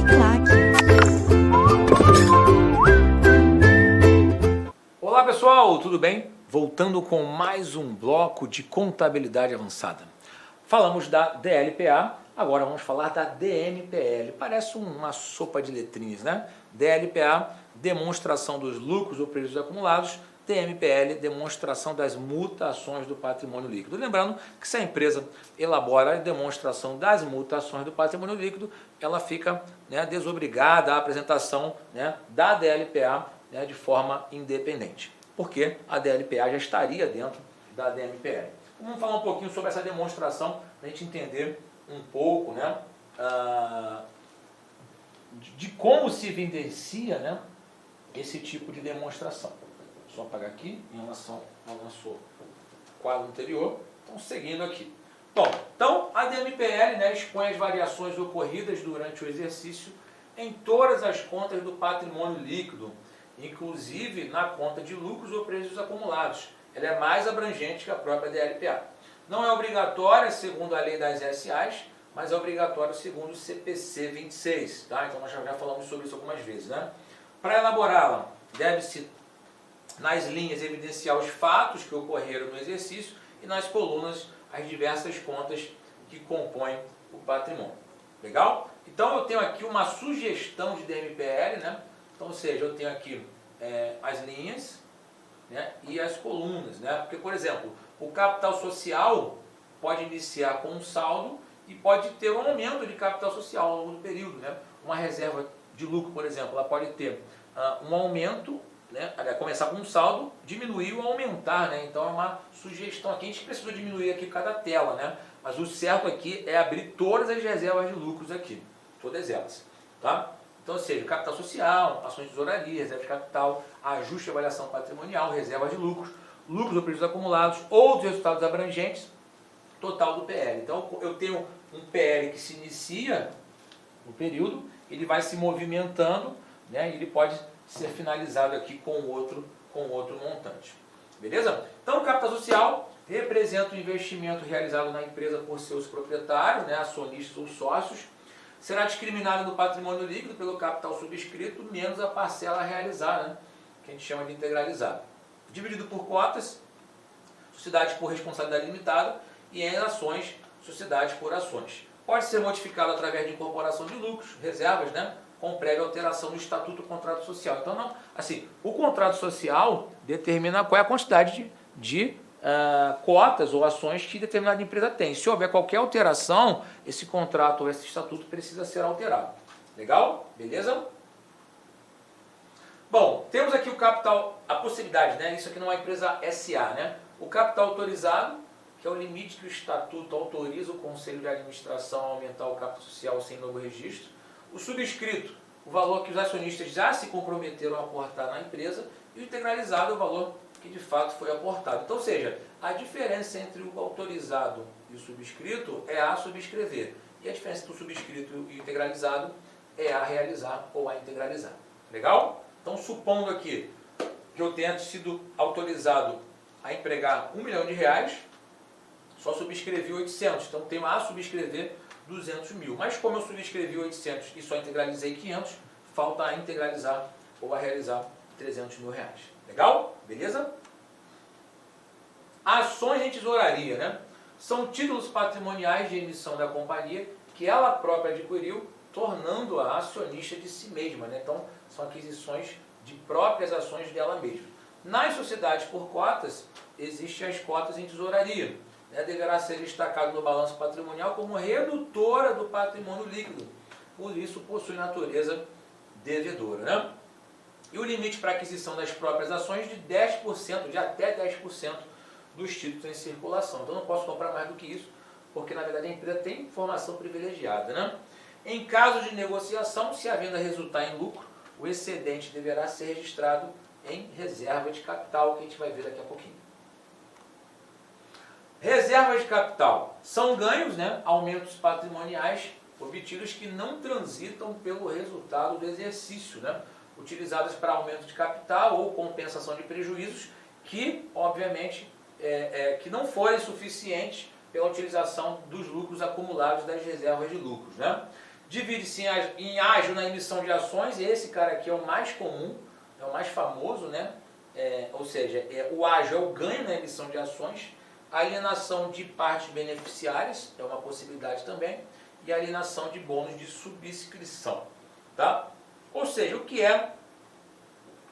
Uniclac. Olá pessoal, tudo bem? Voltando com mais um bloco de contabilidade avançada. Falamos da DLPA, agora vamos falar da DMPL. Parece uma sopa de letrinhas, né? DLPA, demonstração dos lucros ou prejuízos acumulados. DMPL, demonstração das mutações do patrimônio líquido. Lembrando que se a empresa elabora a demonstração das mutações do patrimônio líquido, ela fica, né, desobrigada à apresentação, né, da DLPA, né, de forma independente, porque a DLPA já estaria dentro da DMPL. Vamos falar um pouquinho sobre essa demonstração para a gente entender um pouco, né, de como se evidencia, né, esse tipo de demonstração. Só apagar aqui em relação ao nosso quadro anterior. Então, seguindo aqui. Bom, então a DMPL, né, expõe as variações ocorridas durante o exercício em todas as contas do patrimônio líquido, inclusive na conta de lucros ou prejuízos acumulados. Ela é mais abrangente que a própria DLPA. Não é obrigatória segundo a lei das SAs, mas é obrigatória segundo o CPC 26. Tá? Então nós já falamos sobre isso algumas vezes. Né? Para elaborá-la, deve-se nas linhas evidenciar os fatos que ocorreram no exercício e nas colunas as diversas contas que compõem o patrimônio. Legal? Então eu tenho aqui uma sugestão de DMPL, né? Então, ou seja, eu tenho aqui as linhas, né, e as colunas, né? Porque, por exemplo, o capital social pode iniciar com um saldo e pode ter um aumento de capital social ao longo do período, né? Uma reserva de lucro, por exemplo, ela pode ter um aumento, né, começar com um saldo, diminuir ou aumentar, né? Então é uma sugestão aqui, a gente precisou diminuir aqui cada tela, né? Mas o certo aqui é abrir todas as reservas de lucros aqui, todas elas, tá? Então, ou seja, capital social, ações de tesouraria, reserva de capital, ajuste de avaliação patrimonial, reserva de lucros, lucros ou prejuízos acumulados, outros resultados abrangentes, total do PL. Então, eu tenho um PL que se inicia no período, ele vai se movimentando, né, e ele pode ser finalizado aqui com outro montante. Beleza? Então, o capital social representa o investimento realizado na empresa por seus proprietários, né, acionistas ou sócios. Será discriminado no patrimônio líquido pelo capital subscrito, menos a parcela realizada, né, que a gente chama de integralizado. Dividido por cotas, sociedade por responsabilidade limitada, e em ações, sociedade por ações. Pode ser modificado através de incorporação de lucros, reservas, né, com prévia alteração do estatuto do contrato social. Então, não, assim, o contrato social determina qual é a quantidade de cotas ou ações que determinada empresa tem. Se houver qualquer alteração, esse contrato ou esse estatuto precisa ser alterado. Legal? Beleza? Bom, temos aqui o capital, a possibilidade, né? Isso aqui não é uma empresa SA, né? O capital autorizado, que é o limite que o estatuto autoriza o conselho de administração a aumentar o capital social sem novo registro. O subscrito, o valor que os acionistas já se comprometeram a aportar na empresa, e o integralizado, o valor que de fato foi aportado. Então, ou seja, a diferença entre o autorizado e o subscrito é a subscrever. E a diferença entre o subscrito e o integralizado é a realizar ou a integralizar. Legal? Então, supondo aqui que eu tenha sido autorizado a empregar R$1 milhão, só subscrevi 800. Então, tenho a subscrever 200 mil. Mas como eu subscrevi 800 e só integralizei 500, falta a integralizar ou a realizar R$300 mil. Legal? Beleza? Ações de tesouraria, né? São títulos patrimoniais de emissão da companhia que ela própria adquiriu, tornando-a acionista de si mesma, né? Então, são aquisições de próprias ações dela mesma. Nas sociedades por cotas, existem as cotas em tesouraria. Deverá ser destacado no balanço patrimonial como redutora do patrimônio líquido. Por isso, possui natureza devedora, né? E o limite para aquisição das próprias ações de 10%, de até 10% dos títulos em circulação. Então, não posso comprar mais do que isso, porque, na verdade, a empresa tem informação privilegiada, né? Em caso de negociação, se a venda resultar em lucro, o excedente deverá ser registrado em reserva de capital, que a gente vai ver daqui a pouquinho. Reservas de capital são ganhos, né, aumentos patrimoniais obtidos que não transitam pelo resultado do exercício, né, utilizadas para aumento de capital ou compensação de prejuízos que, obviamente, que não forem suficientes pela utilização dos lucros acumulados das reservas de lucros, né. Divide-se em ágio na emissão de ações, e esse cara aqui é o mais comum, é o mais famoso, né? Ou seja, o ágio é o ganho na emissão de ações, a alienação de partes beneficiárias é uma possibilidade também, e a alienação de bônus de subscrição. Tá? Ou seja, o que é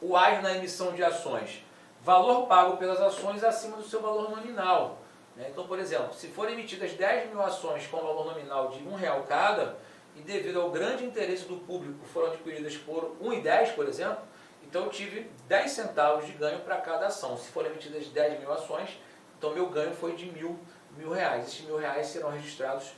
o ágio na emissão de ações? Valor pago pelas ações acima do seu valor nominal. Né? Então, por exemplo, se forem emitidas 10 mil ações com valor nominal de R$1 cada, e devido ao grande interesse do público foram adquiridas por R$1,10, por exemplo, então eu tive 10 centavos de ganho para cada ação. Se forem emitidas 10 mil ações, então meu ganho foi de mil reais. Esses R$1.000 serão registrados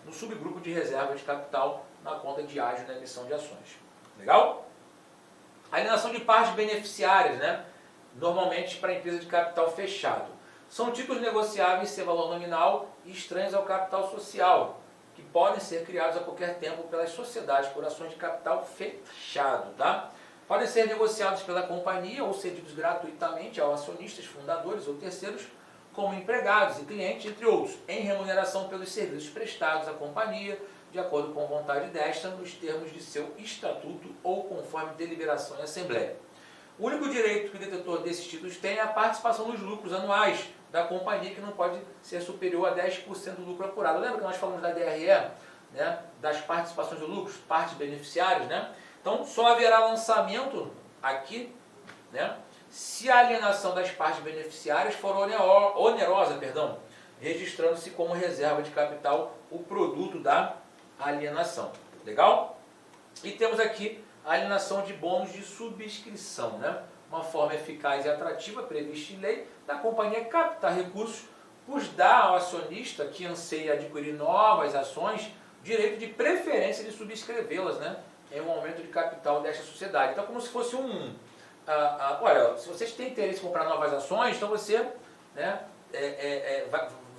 no subgrupo de reserva de capital na conta de ágio na emissão de ações. Legal? Alienação de partes beneficiárias, né? Normalmente para empresa de capital fechado. São títulos negociáveis sem valor nominal e estranhos ao capital social, que podem ser criados a qualquer tempo pelas sociedades por ações de capital fechado. Tá? Podem ser negociados pela companhia ou cedidos gratuitamente a acionistas, fundadores ou terceiros, como empregados e clientes, entre outros, em remuneração pelos serviços prestados à companhia, de acordo com a vontade desta, nos termos de seu estatuto ou conforme deliberação em assembleia. O único direito que o detentor desses títulos tem é a participação nos lucros anuais da companhia, que não pode ser superior a 10% do lucro apurado. Lembra que nós falamos da DRE, né, das participações de lucros, partes beneficiárias, né? Então, só haverá lançamento aqui, né, se a alienação das partes beneficiárias for onerosa, registrando-se como reserva de capital o produto da alienação. Legal? E temos aqui a alienação de bônus de subscrição, né? Uma forma eficaz e atrativa prevista em lei da companhia captar recursos, pois dá ao acionista que anseia adquirir novas ações direito de preferência de subscrevê-las, né, em um aumento de capital desta sociedade. Então, como se fosse olha, se vocês têm interesse em comprar novas ações, então você, né,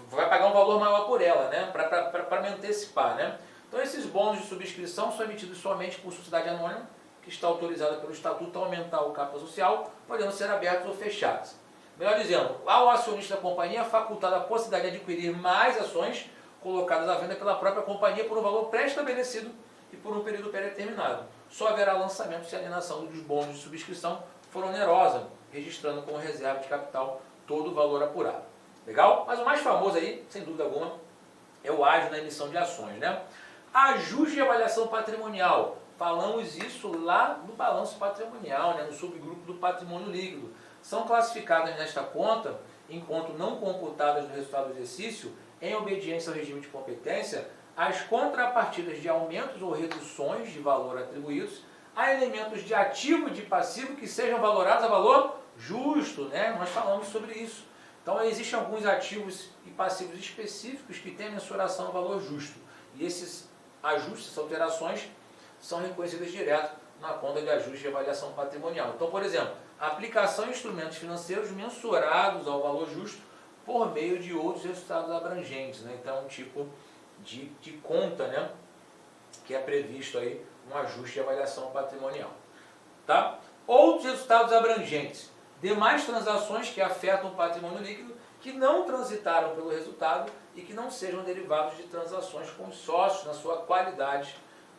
vai pagar um valor maior por ela, né, para me antecipar, né. Então, esses bônus de subscrição são emitidos somente por sociedade anônima, que está autorizada pelo Estatuto a aumentar o capital social, podendo ser abertos ou fechados. Melhor dizendo, ao acionista da companhia é facultada a possibilidade de adquirir mais ações colocadas à venda pela própria companhia por um valor pré-estabelecido e por um período pré-determinado. Só haverá lançamento se a alienação dos bônus de subscrição for onerosa, registrando como reserva de capital todo o valor apurado. Legal? Mas o mais famoso aí, sem dúvida alguma, é o ágio na emissão de ações, né? Ajuste de avaliação patrimonial. Falamos isso lá no balanço patrimonial, né, no subgrupo do patrimônio líquido. São classificadas nesta conta, enquanto não computadas no resultado do exercício, em obediência ao regime de competência, as contrapartidas de aumentos ou reduções de valor atribuídos a elementos de ativo e de passivo que sejam valorados a valor justo, né? Nós falamos sobre isso. Então, existem alguns ativos e passivos específicos que têm mensuração a valor justo. E esses ajustes, essas alterações, são reconhecidas direto na conta de ajuste de avaliação patrimonial. Então, por exemplo, aplicação de instrumentos financeiros mensurados ao valor justo por meio de outros resultados abrangentes, né? Então, um tipo de conta, né, que é previsto aí um ajuste de avaliação patrimonial. Tá? Outros resultados abrangentes, demais transações que afetam o patrimônio líquido que não transitaram pelo resultado e que não sejam derivados de transações com os sócios na sua qualidade,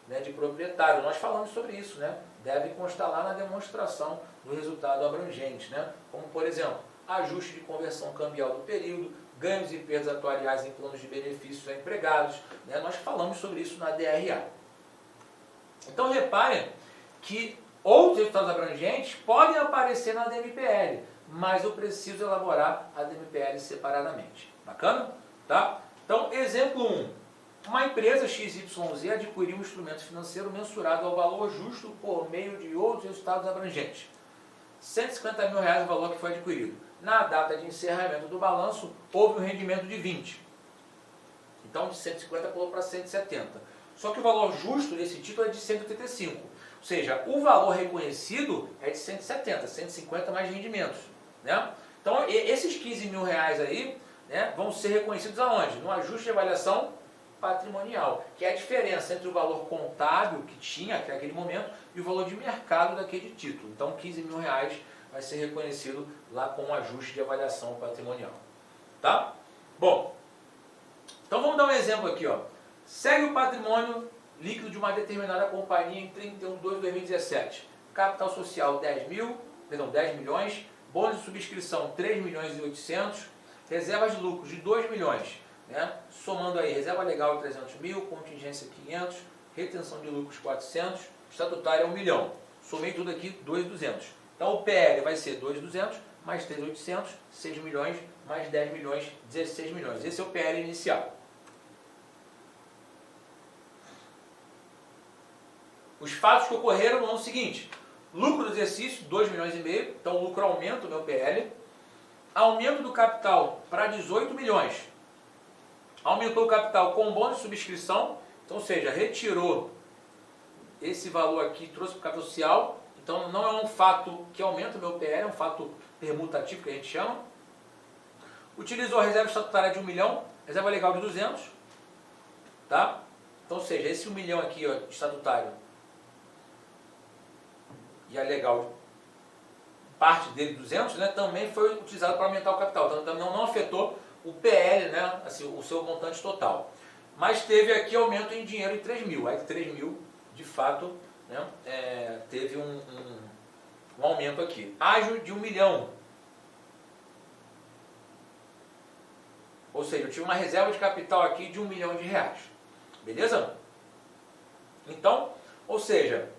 né, de proprietário. Nós falamos sobre isso, né? Deve constar lá na demonstração do resultado abrangente, né? Como, por exemplo, ajuste de conversão cambial do período, ganhos e perdas atuariais em planos de benefícios a empregados, né? Nós falamos sobre isso na DRA. Então, reparem que outros resultados abrangentes podem aparecer na DMPL, mas eu preciso elaborar a DMPL separadamente. Bacana? Tá? Então, exemplo 1. Uma empresa XYZ adquiriu um instrumento financeiro mensurado ao valor justo por meio de outros resultados abrangentes. R$150 mil o valor que foi adquirido. Na data de encerramento do balanço, houve um rendimento de 20. Então, de 150 pulou para 170. Só que o valor justo desse título é de 185. Ou seja, o valor reconhecido é de 170, 150 mais rendimentos. Né? Então, esses 15 mil reais aí, né, vão ser reconhecidos aonde? No ajuste de avaliação patrimonial, que é a diferença entre o valor contábil que tinha até aquele momento e o valor de mercado daquele título. Então, 15 mil reais vai ser reconhecido lá com o ajuste de avaliação patrimonial. Tá? Bom, então vamos dar um exemplo aqui, ó. Segue o patrimônio líquido de uma determinada companhia em 31/2/2017. Capital social 10 milhões, bônus de subscrição 3 milhões e 800, reservas de lucros de 2 milhões, né? Somando aí, reserva legal 300 mil, contingência 500, retenção de lucros 400, estatutária 1 milhão. Somei tudo aqui, 2.200. Então o PL vai ser 2.200, mais 3.800, 6 milhões, mais 10 milhões, 16 milhões. Esse é o PL inicial. Os fatos que ocorreram no ano seguinte. Lucro do exercício, 2 milhões e meio, então o lucro aumenta o meu PL. Aumento do capital para 18 milhões. Aumentou o capital com bônus de subscrição, então, ou seja, retirou esse valor aqui, trouxe para o capital social. Então não é um fato que aumenta o meu PL, é um fato permutativo que a gente chama. Utilizou a reserva estatutária de 1 milhão, reserva legal de 200. Tá? Então, ou seja, esse 1 milhão aqui, ó, estatutário, e a legal, parte dele, 200, né, também foi utilizado para aumentar o capital. Então não afetou o PL, né, assim, o seu montante total. Mas teve aqui aumento em dinheiro em 3 mil. Aí 3 mil, de fato, né, teve um aumento aqui. Ágio de 1 milhão. Ou seja, eu tive uma reserva de capital aqui de 1 milhão de reais. Beleza? Então, ou seja,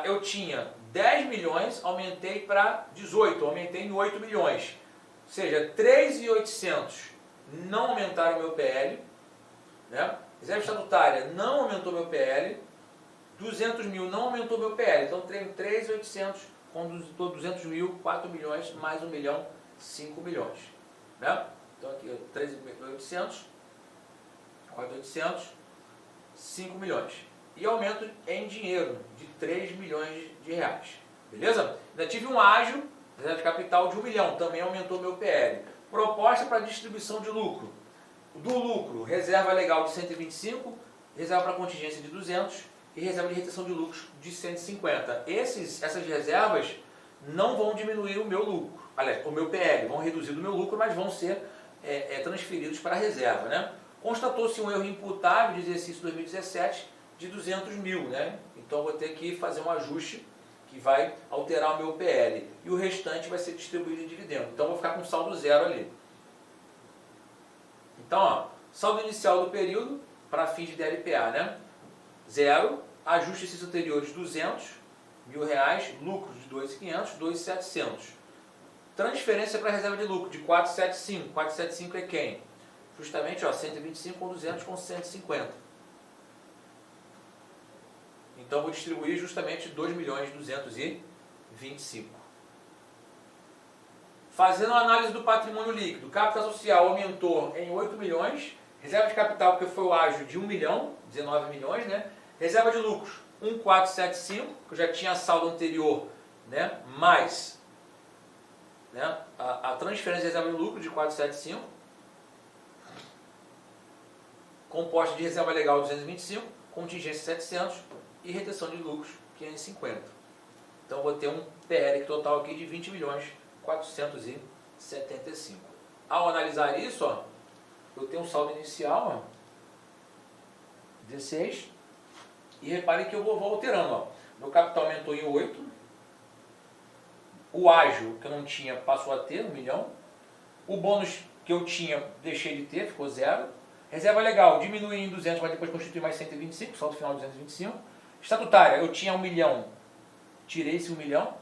eu tinha 10 milhões, aumentei para 18, aumentei em 8 milhões. Ou seja, 3.800 não aumentaram o meu PL, né? Reserva estatutária não aumentou meu PL, 200 mil não aumentou meu PL, então tenho 3.800 com 200 mil, 4 milhões, mais 1 milhão, 5 milhões. Né? Então aqui 3.800, 4.800, 5 milhões. E aumento em dinheiro de 3 milhões de reais. Beleza? Ainda tive um ágio, reserva de capital de 1 milhão, também aumentou meu PL. Proposta para distribuição de lucro. Do lucro, reserva legal de 125, reserva para contingência de 200 e reserva de retenção de lucros de 150. Essas reservas não vão diminuir o meu lucro, aliás, o meu PL, vão reduzir o meu lucro, mas vão ser transferidos para a reserva. Né? Constatou-se um erro imputável de exercício 2017 de 200 mil, né? Então eu vou ter que fazer um ajuste que vai alterar o meu PL e o restante vai ser distribuído em dividendo. Então eu vou ficar com saldo zero ali. Então, ó, saldo inicial do período para fins de DLPA, né? Zero, ajustes anteriores 200 mil reais, lucros de 2.500, 2.700. Transferência para reserva de lucro de 475. 475 é quem? Justamente, ó, 125 com 200 com 150. Então, vou distribuir justamente 2.225.000. Fazendo a análise do patrimônio líquido, capital social aumentou em 8 milhões, reserva de capital, porque foi o ágio de 1 milhão, 19 milhões, né? Reserva de lucros, 1.475, que eu já tinha saldo anterior, né? Mais, né? A transferência de reserva de lucro de 475, composta de reserva legal 225, contingência 700 e retenção de lucros 550. Então vou ter um PL total aqui de 20.475. Ao analisar isso, ó, eu tenho um saldo inicial, ó, 16, e repare que eu vou alterando. Ó. Meu capital aumentou em 8, o ágio que eu não tinha passou a ter, 1 milhão, o bônus que eu tinha deixei de ter, ficou 0, reserva legal diminui em 200, mas depois constitui mais 125, saldo final 225, estatutária eu tinha 1 milhão, tirei esse 1 milhão,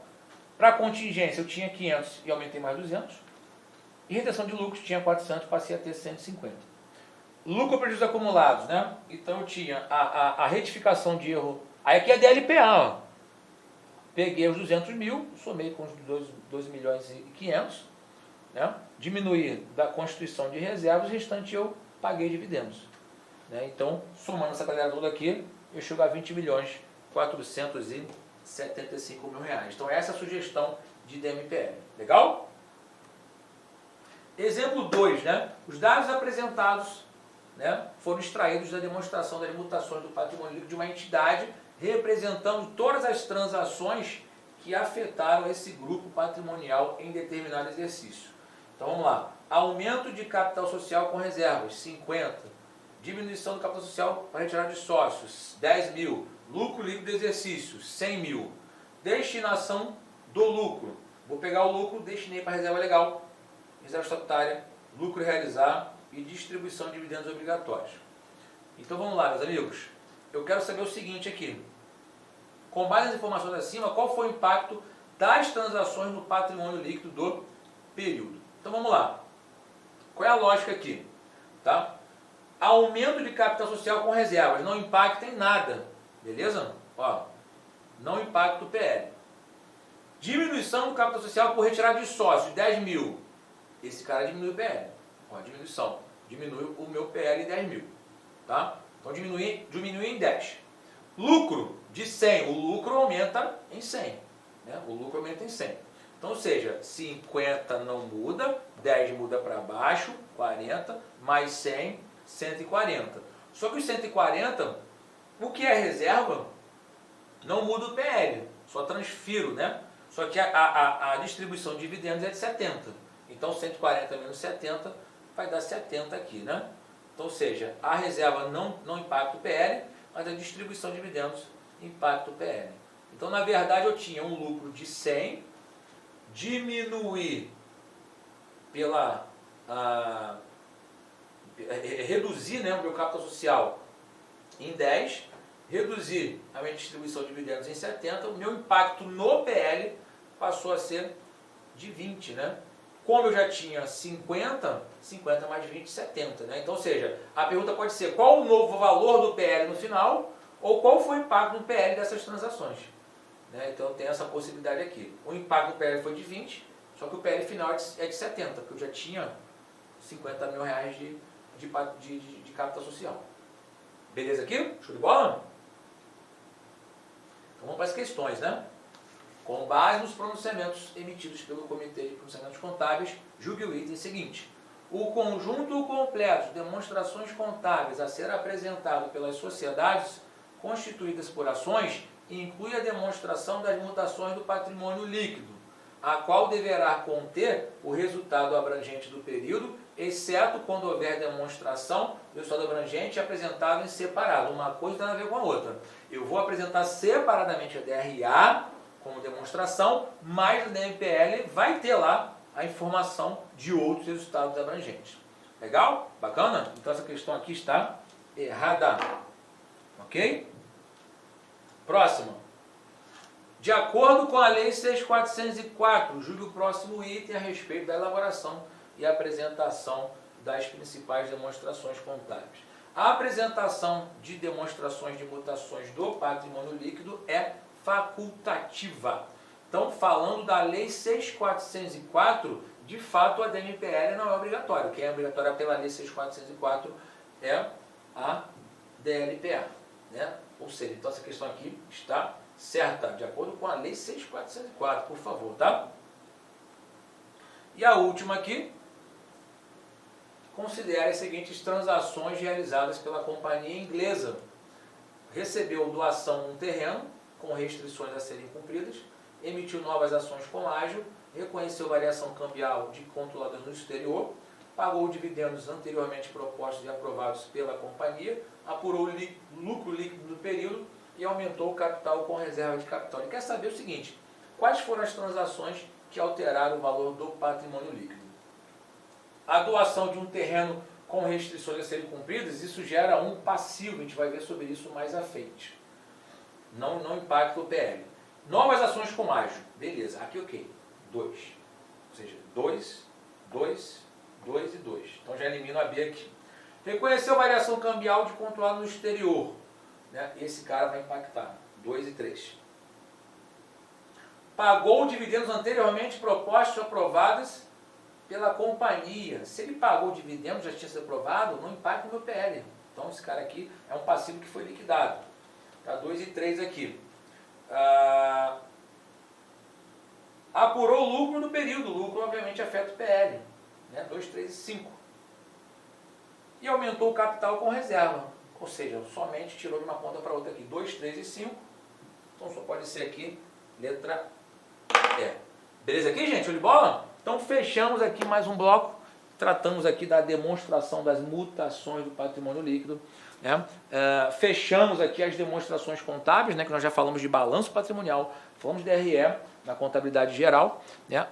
para contingência eu tinha 500 e aumentei mais 200, e retenção de lucros tinha 400, passei a ter 150. Lucro ou prejuízos acumulados, né? Então eu tinha a retificação de erro, aí aqui é DLPA, ó. Peguei os 200 mil, somei com os 12 milhões e 500, né? Diminuí da constituição de reservas, o restante eu paguei dividendos. Né? Então, somando essa galera toda aqui, eu chego a 20.475.000 reais. Então essa é a sugestão de DMPL. Legal? Exemplo 2, né? Os dados apresentados, né, foram extraídos da demonstração das mutações do patrimônio líquido de uma entidade, representando todas as transações que afetaram esse grupo patrimonial em determinado exercício. Então vamos lá. Aumento de capital social com reservas, 50. diminuição do capital social para retirada de sócios, 10 mil. Lucro líquido do exercício, 100 mil. Destinação do lucro. Vou pegar o lucro, destinei para reserva legal, reserva estatutária, lucro realizar e distribuição de dividendos obrigatórios. Então vamos lá, meus amigos. Eu quero saber o seguinte aqui. Com base nas informações acima, qual foi o impacto das transações no patrimônio líquido do período? Então vamos lá. Qual é a lógica aqui? Tá? Aumento de capital social com reservas não impacta em nada. Beleza? Ó, não impacta o PL. Diminuição do capital social por retirada de sócios, 10 mil. Esse cara diminui o PL. Ó, diminuição. Diminui o meu PL em 10 mil. Tá? Então diminui em 10. Lucro de 100. O lucro aumenta em 100. Né? O lucro aumenta em 100. Então, ou seja, 50 não muda, 10 muda para baixo, 40, mais 100, 140. Só que os 140, o que é reserva, não muda o PL, só transfiro, né? Só que a distribuição de dividendos é de 70. Então, 140 menos 70 vai dar 70 aqui, né? Então, ou seja, a reserva não impacta o PL, mas a distribuição de dividendos impacta o PL. Então, na verdade, eu tinha um lucro de 100, diminuir pela... reduzir, né, o meu capital social em 10, reduzir a minha distribuição de dividendos em 70, o meu impacto no PL passou a ser de 20, né? Como eu já tinha 50, 50 mais 20, 70, né? Então, ou seja, a pergunta pode ser qual o novo valor do PL no final ou qual foi o impacto no PL dessas transações. Né? Então, tem essa possibilidade aqui. O impacto do PL foi de 20, só que o PL final é de 70, porque eu já tinha 50 mil reais de capital social. Beleza aqui? Show de bola? Então vamos para as questões, né? Com base nos pronunciamentos emitidos pelo Comitê de Pronunciamentos Contábeis, julgue o item seguinte. O conjunto completo de demonstrações contábeis a ser apresentado pelas sociedades constituídas por ações inclui a demonstração das mutações do patrimônio líquido, a qual deverá conter o resultado abrangente do período, exceto quando houver demonstração do resultado abrangente apresentado em separado. Uma coisa tem a ver com a outra. Eu vou apresentar separadamente a DRA como demonstração, mas o DMPL vai ter lá a informação de outros resultados abrangentes. Legal? Bacana? Então essa questão aqui está errada. Ok? Próxima. De acordo com a Lei 6.404, julgue o próximo item a respeito da elaboração e apresentação das principais demonstrações contábeis. A apresentação de demonstrações de mutações do patrimônio líquido é facultativa. Então, falando da Lei 6.404, de fato a DMPL não é obrigatória. Quem é obrigatória pela Lei 6.404 é a DLPA. Né? Ou seja, então essa questão aqui está certa, de acordo com a Lei 6.404, por favor, tá? E a última aqui, considere as seguintes transações realizadas pela companhia inglesa. Recebeu doação de um terreno, com restrições a serem cumpridas, emitiu novas ações com ágio, reconheceu variação cambial de controladas no exterior, pagou dividendos anteriormente propostos e aprovados pela companhia, apurou o lucro líquido do período e aumentou o capital com reserva de capital. Ele quer saber o seguinte, quais foram as transações que alteraram o valor do patrimônio líquido? A doação de um terreno com restrições a serem cumpridas, isso gera um passivo, a gente vai ver sobre isso mais à frente. Não impacta o PL. Novas ações com ágio, beleza, aqui ok, 2. Ou seja, 2, 2, 2 e 2. Então já elimino a B aqui. Reconheceu variação cambial de controlado no exterior. Né? Esse cara vai impactar. 2 e 3. Pagou dividendos anteriormente propostos e aprovados pela companhia. Se ele pagou dividendos, já tinha sido aprovado, não impacta o meu PL. Então esse cara aqui é um passivo que foi liquidado. Tá? 2 e 3 aqui. Apurou o lucro no período. O lucro obviamente afeta o PL. Né? 2, 3 e 5. E aumentou o capital com reserva. Ou seja, somente tirou de uma ponta para outra aqui. 2, 3 e 5. Então só pode ser aqui, letra E. Beleza aqui, gente? Show de bola? Então fechamos aqui mais um bloco tratamos aqui da demonstração das mutações do patrimônio líquido, né? Fechamos aqui as demonstrações contábeis, né, que nós já falamos de balanço patrimonial, falamos de DRE na contabilidade geral, né?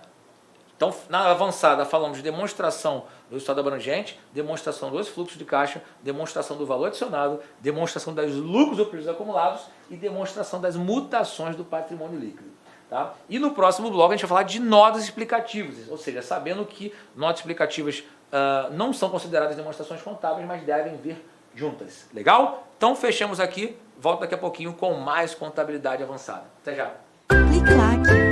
Então, na avançada, falamos de demonstração do resultado abrangente, demonstração dos fluxos de caixa, demonstração do valor adicionado, demonstração dos lucros ou prejuízos acumulados e demonstração das mutações do patrimônio líquido. Tá? E no próximo bloco a gente vai falar de notas explicativas, ou seja, sabendo que notas explicativas não são consideradas demonstrações contábeis, mas devem vir juntas. Legal? Então fechamos aqui, volto daqui a pouquinho com mais contabilidade avançada. Até já! Clique like.